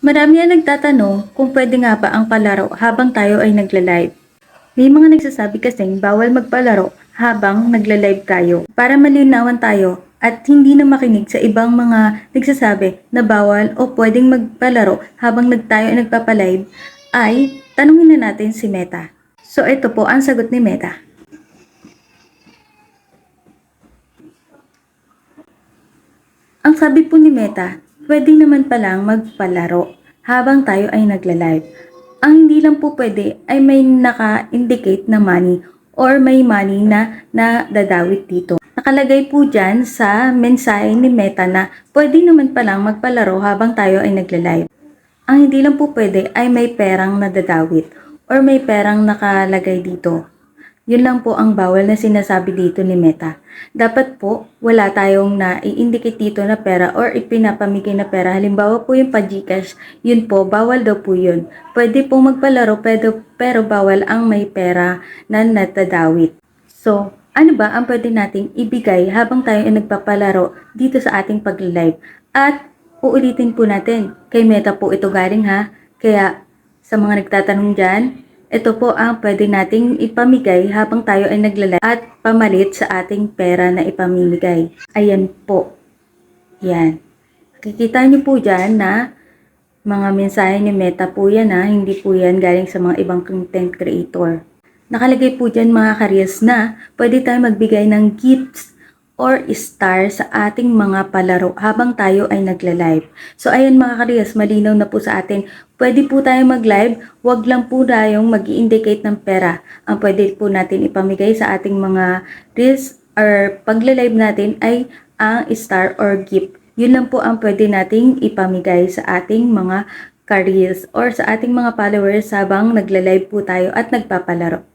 Marami ang nagtatanong kung pwede nga ba ang palaro habang tayo ay nagla-live. May mga nagsasabi kasing bawal magpalaro habang nagla-live tayo para malinawan tayo at hindi na makinig sa ibang mga nagsasabi na bawal o pwedeng magpalaro habang tayo ay nagpapalive ay tanungin na natin si Meta. So ito po ang sagot ni Meta. Ang sabi po ni Meta, pwede naman palang magpalaro habang tayo ay nagla-live. Ang hindi lang po pwede ay may naka-indicate na money or may money na nadadawit dito. Nakalagay po dyan sa mensahe ni Meta na pwede naman palang magpalaro habang tayo ay nagla-live. Ang hindi lang po pwede ay may perang nadadawit or may perang nakalagay dito. Yun lang po ang bawal na sinasabi dito ni Meta. Dapat po wala tayong na-i-indicate dito na pera or ipinapamigay na pera. Halimbawa po yung pa-Gcash, yun po, bawal daw po yun. Pwede po magpalaro pero bawal ang may pera na natadawit. So, ano ba ang pwede nating ibigay habang tayo ay nagpapalaro dito sa ating pag-live? At uulitin po natin, kay Meta po ito galing ha. Kaya sa mga nagtatanong dyan, ito po ang pwede nating ipamigay habang tayo ay nagla-live at pamalit sa ating pera na ipamimigay. Ayan po. Yan. Kikita nyo po dyan na mga mensahe ni Meta po yan ha. Hindi po yan galing sa mga ibang content creator. Nakalagay po dyan mga karyas na pwede tayo magbigay ng gifts or star sa ating mga palaro habang tayo ay nagla-live. So ayan mga karyas, malinaw na po sa atin. Pwede po tayo mag-live, wag lang po tayong mag-i-indicate ng pera. Ang pwede po natin ipamigay sa ating mga reels or pagla-live natin ay ang star or gift. Yun lang po ang pwede nating ipamigay sa ating mga ka-reels or sa ating mga followers habang nagla-live po tayo at nagpapalaro.